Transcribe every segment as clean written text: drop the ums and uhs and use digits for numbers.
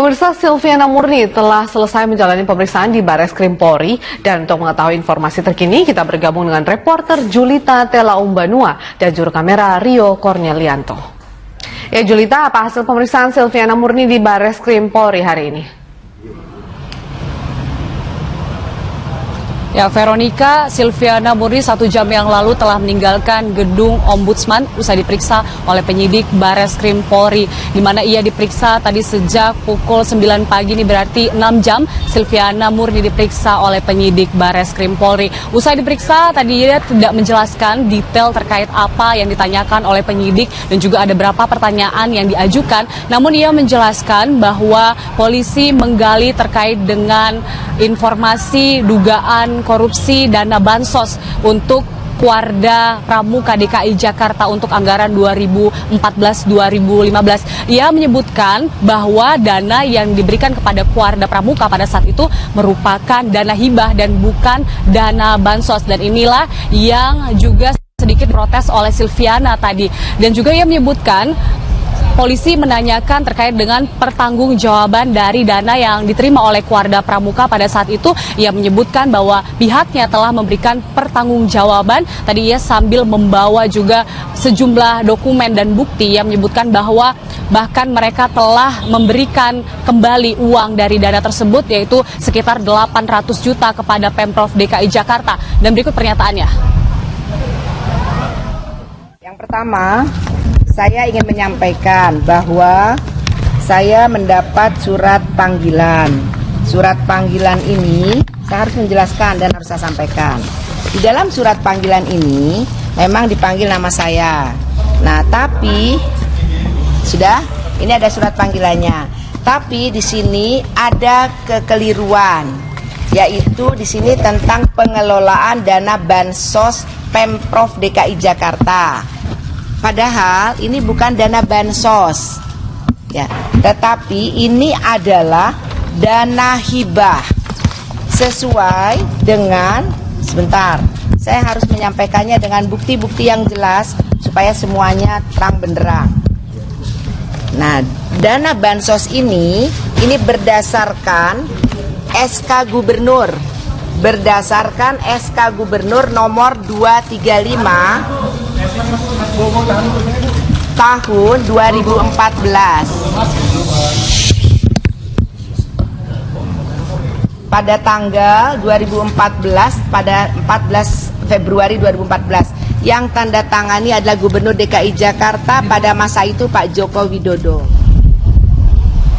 Pemirsa, Silviana Murni telah selesai menjalani pemeriksaan di Bareskrim Polri. Dan untuk mengetahui informasi terkini, kita bergabung dengan reporter Julita Telaumbanua dan juru kamera Rio Cornelianto. Ya Julita, apa hasil pemeriksaan Silviana Murni di Bareskrim Polri hari ini? Ya, Veronica, Silviana Murni 1 jam yang lalu telah meninggalkan gedung Ombudsman usai diperiksa oleh penyidik Bareskrim Polri, di mana ia diperiksa tadi sejak pukul 9 pagi, ini berarti 6 jam Silviana Murni diperiksa oleh penyidik Bareskrim Polri. Usai diperiksa, tadi ia tidak menjelaskan detail terkait apa yang ditanyakan oleh penyidik dan juga ada berapa pertanyaan yang diajukan, namun ia menjelaskan bahwa polisi menggali terkait dengan informasi dugaan korupsi dana bansos untuk Kuarda Pramuka DKI Jakarta untuk anggaran 2014-2015. Ia menyebutkan bahwa dana yang diberikan kepada Kuarda Pramuka pada saat itu merupakan dana hibah dan bukan dana bansos. Dan inilah yang juga sedikit protes oleh Silviana tadi. Dan juga ia menyebutkan polisi menanyakan terkait dengan pertanggungjawaban dari dana yang diterima oleh Kuarda Pramuka pada saat itu. Ia menyebutkan bahwa pihaknya telah memberikan pertanggungjawaban. Tadi ia sambil membawa juga sejumlah dokumen dan bukti. Ia menyebutkan bahwa bahkan mereka telah memberikan kembali uang dari dana tersebut, yaitu sekitar 800 juta kepada Pemprov DKI Jakarta. Dan berikut pernyataannya. Yang pertama, saya ingin menyampaikan bahwa saya mendapat surat panggilan. Surat panggilan ini saya harus menjelaskan dan harus saya sampaikan. Di dalam surat panggilan ini memang dipanggil nama saya. Nah, tapi sudah, ini ada surat panggilannya. Tapi di sini ada kekeliruan, yaitu di sini tentang pengelolaan dana bansos Pemprov DKI Jakarta. Padahal ini bukan dana bansos, ya, tetapi ini adalah dana hibah sesuai dengan, sebentar, saya harus menyampaikannya dengan bukti-bukti yang jelas supaya semuanya terang benderang. Nah, dana bansos ini berdasarkan SK Gubernur, nomor 235 tahun 2014. Pada tanggal 2014, pada 14 Februari 2014, yang tanda tangani adalah Gubernur DKI Jakarta pada masa itu Pak Joko Widodo.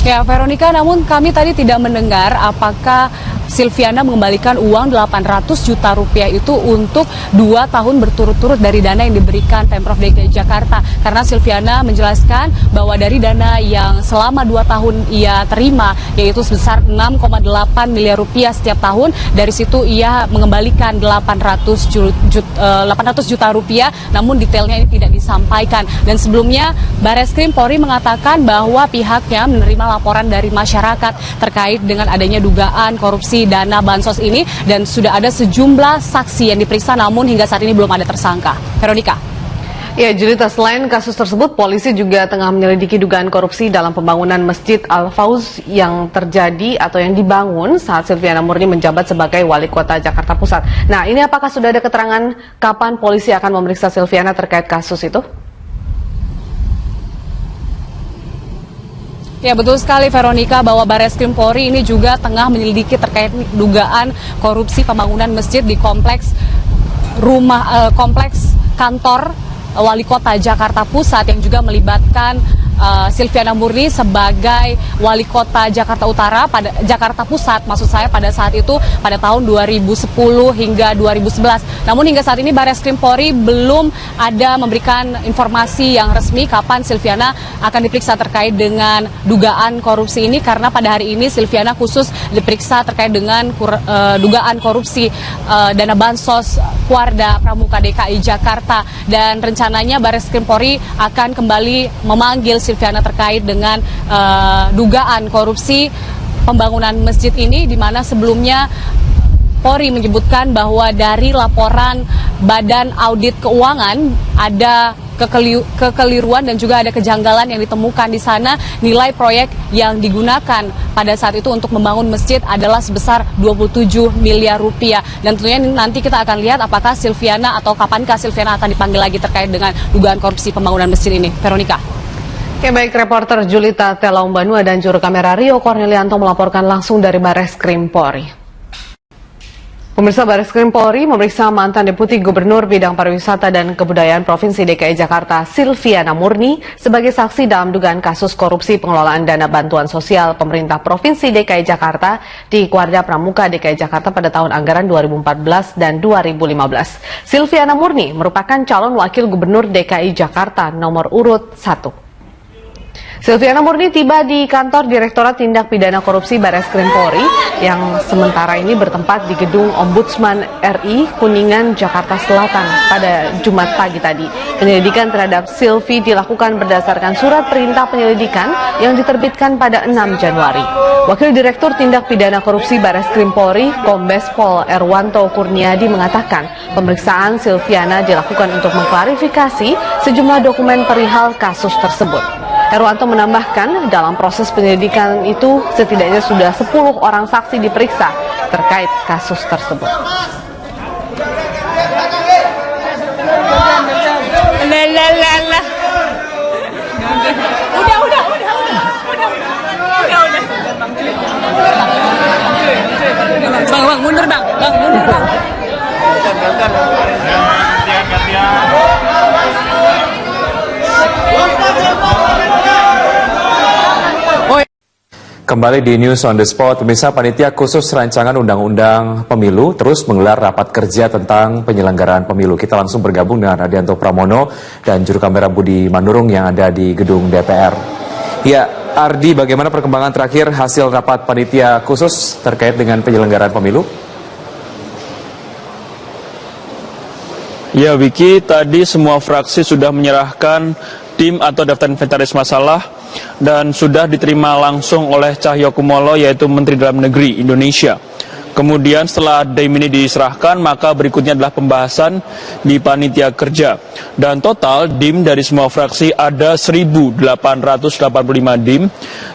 Ya, Veronica, namun kami tadi tidak mendengar apakah Silviana mengembalikan uang 800 juta rupiah itu untuk 2 tahun berturut-turut dari dana yang diberikan Pemprov DKI Jakarta. Karena Silviana menjelaskan bahwa dari dana yang selama 2 tahun ia terima, yaitu sebesar 6,8 miliar rupiah setiap tahun, dari situ ia mengembalikan 800 juta rupiah, namun detailnya ini tidak disampaikan. Dan sebelumnya Bareskrim Polri mengatakan bahwa pihaknya menerima laporan dari masyarakat terkait dengan adanya dugaan korupsi dana bansos ini, dan sudah ada sejumlah saksi yang diperiksa, namun hingga saat ini belum ada tersangka. Veronica. Ya, Julita, selain kasus tersebut, polisi juga tengah menyelidiki dugaan korupsi dalam pembangunan Masjid Al-Fauz yang terjadi atau yang dibangun saat Silviana Murni menjabat sebagai Wali Kota Jakarta Pusat. Nah, ini apakah sudah ada keterangan kapan polisi akan memeriksa Silviana terkait kasus itu? Ya, betul sekali Veronica, bahwa Bareskrim Polri ini juga tengah menyelidiki terkait dugaan korupsi pembangunan masjid di kompleks kantor Wali Kota Jakarta Pusat yang juga melibatkan Silviana Murni sebagai Wali Kota Jakarta Utara pada Jakarta Pusat, maksud saya pada saat itu pada tahun 2010 hingga 2011. Namun hingga saat ini Bareskrim Polri belum ada memberikan informasi yang resmi kapan Silviana akan diperiksa terkait dengan dugaan korupsi ini, karena pada hari ini Silviana khusus diperiksa terkait dengan dugaan korupsi dana bansos Kuarda Pramuka DKI Jakarta, dan rencananya Bareskrim Polri akan kembali memanggil Silviana terkait dengan dugaan korupsi pembangunan masjid ini, di mana sebelumnya Polri menyebutkan bahwa dari laporan Badan Audit Keuangan ada kekeliruan dan juga ada kejanggalan yang ditemukan di sana. Nilai proyek yang digunakan pada saat itu untuk membangun masjid adalah sebesar 27 miliar rupiah. Dan tentunya nanti kita akan lihat apakah Silviana atau kapankah Silviana akan dipanggil lagi terkait dengan dugaan korupsi pembangunan masjid ini. Veronica. Oke, baik, reporter Julita Telaumbanua dan juru kamera Rio Cornelianto melaporkan langsung dari Bareskrim Polri. Pemirsa, Bareskrim Polri memeriksa mantan Deputi Gubernur Bidang Pariwisata dan Kebudayaan Provinsi DKI Jakarta Silviana Murni sebagai saksi dalam dugaan kasus korupsi pengelolaan dana bantuan sosial pemerintah Provinsi DKI Jakarta di Kuarda Pramuka DKI Jakarta pada tahun anggaran 2014 dan 2015. Silviana Murni merupakan calon wakil gubernur DKI Jakarta nomor urut 1. Silviana Murni tiba di kantor Direktorat Tindak Pidana Korupsi Bareskrim Polri yang sementara ini bertempat di Gedung Ombudsman RI Kuningan, Jakarta Selatan pada Jumat pagi tadi. Penyelidikan terhadap Silvi dilakukan berdasarkan surat perintah penyelidikan yang diterbitkan pada 6 Januari. Wakil Direktur Tindak Pidana Korupsi Bareskrim Polri, Kombes Pol Erwanto Kurniadi mengatakan pemeriksaan Silviana dilakukan untuk mengklarifikasi sejumlah dokumen perihal kasus tersebut. Erwanto menambahkan dalam proses penyelidikan itu setidaknya sudah 10 orang saksi diperiksa terkait kasus tersebut. Bang, mundur bang, mundur bang. Kembali di News on the Spot, pemirsa, Panitia Khusus Rancangan Undang-Undang Pemilu terus menggelar rapat kerja tentang penyelenggaraan pemilu. Kita langsung bergabung dengan Adianto Pramono dan juru kamera Budi Manurung yang ada di gedung DPR. Ya, Ardi, bagaimana perkembangan terakhir hasil rapat Panitia Khusus terkait dengan penyelenggaraan pemilu? Ya, Wiki, tadi semua fraksi sudah menyerahkan tim atau daftar inventaris masalah dan sudah diterima langsung oleh Cahyokumolo, yaitu Menteri Dalam Negeri Indonesia. Kemudian setelah DIM ini diserahkan, maka berikutnya adalah pembahasan di panitia kerja. Dan total DIM dari semua fraksi ada 1.885 DIM,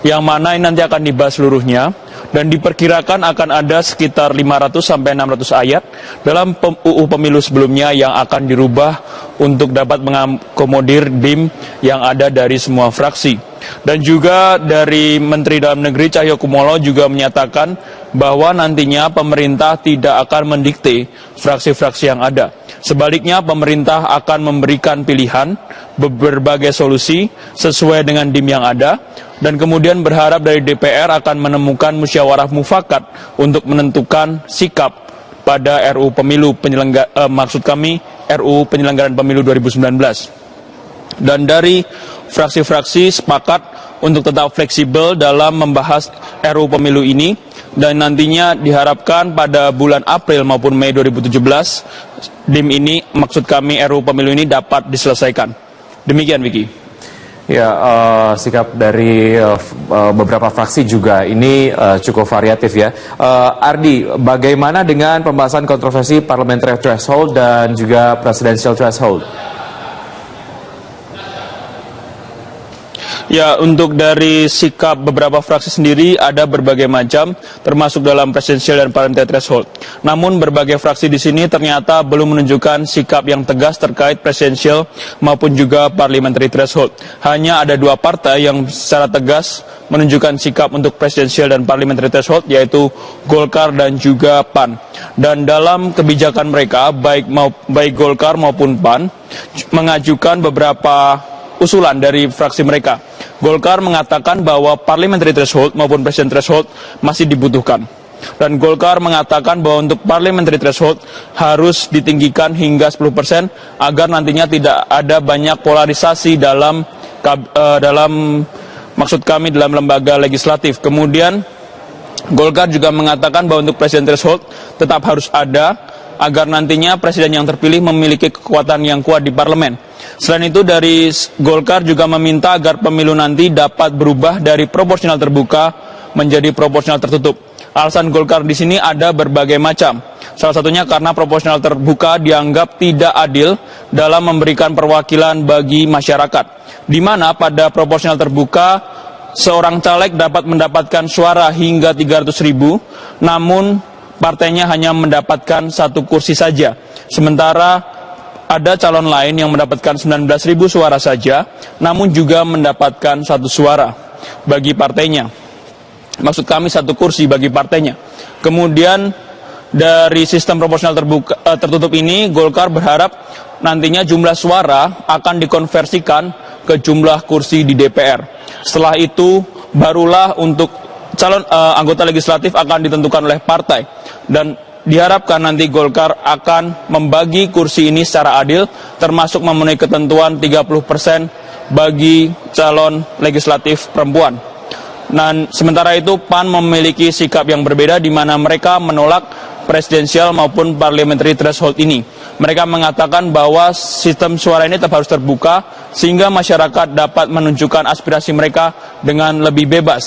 yang mana ini nanti akan dibahas seluruhnya. Dan diperkirakan akan ada sekitar 500-600 ayat dalam UU Pemilu sebelumnya yang akan dirubah untuk dapat mengakomodir DIM yang ada dari semua fraksi. Dan juga dari Menteri Dalam Negeri Cahyokumolo juga menyatakan bahwa nantinya pemerintah tidak akan mendikte fraksi-fraksi yang ada. Sebaliknya, pemerintah akan memberikan pilihan berbagai solusi sesuai dengan DIM yang ada, dan kemudian berharap dari DPR akan menemukan musyawarah mufakat untuk menentukan sikap pada RUU Pemilu RUU Penyelenggaraan Pemilu 2019. Dan dari fraksi-fraksi sepakat untuk tetap fleksibel dalam membahas RUU Pemilu ini, dan nantinya diharapkan pada bulan April maupun Mei 2017 DIM ini, maksud kami RUU Pemilu ini dapat diselesaikan. Demikian, Vicky. Ya, sikap dari beberapa fraksi juga ini cukup variatif ya. Ardi, bagaimana dengan pembahasan kontroversi parliamentary threshold dan juga presidential threshold? Ya, untuk dari sikap beberapa fraksi sendiri ada berbagai macam, termasuk dalam presidential dan parliamentary threshold. Namun berbagai fraksi di sini ternyata belum menunjukkan sikap yang tegas terkait presidential maupun juga parliamentary threshold. Hanya ada dua partai yang secara tegas menunjukkan sikap untuk presidential dan parliamentary threshold, yaitu Golkar dan juga PAN. Dan dalam kebijakan mereka, baik Golkar maupun PAN mengajukan beberapa usulan dari fraksi mereka. Golkar mengatakan bahwa parliamentary threshold maupun president threshold masih dibutuhkan. Dan Golkar mengatakan bahwa untuk parliamentary threshold harus ditinggikan hingga 10% agar nantinya tidak ada banyak polarisasi dalam maksud kami dalam lembaga legislatif. Kemudian Golkar juga mengatakan bahwa untuk president threshold tetap harus ada agar nantinya presiden yang terpilih memiliki kekuatan yang kuat di parlemen. Selain itu, dari Golkar juga meminta agar pemilu nanti dapat berubah dari proporsional terbuka menjadi proporsional tertutup. Alasan Golkar di sini ada berbagai macam. Salah satunya karena proporsional terbuka dianggap tidak adil dalam memberikan perwakilan bagi masyarakat. Di mana pada proporsional terbuka, seorang caleg dapat mendapatkan suara hingga 300.000, namun partainya hanya mendapatkan 1 kursi saja. Sementara ada calon lain yang mendapatkan 19.000 suara saja, namun juga mendapatkan 1 suara bagi partainya. Maksud kami 1 kursi bagi partainya. Kemudian dari sistem proporsional tertutup ini, Golkar berharap nantinya jumlah suara akan dikonversikan ke jumlah kursi di DPR. Setelah itu barulah untuk calon anggota legislatif akan ditentukan oleh partai, dan diharapkan nanti Golkar akan membagi kursi ini secara adil, termasuk memenuhi ketentuan 30% bagi calon legislatif perempuan. Dan sementara itu PAN memiliki sikap yang berbeda, di mana mereka menolak presidensial maupun parliamentary threshold ini. Mereka mengatakan bahwa sistem suara ini tetap harus terbuka sehingga masyarakat dapat menunjukkan aspirasi mereka dengan lebih bebas.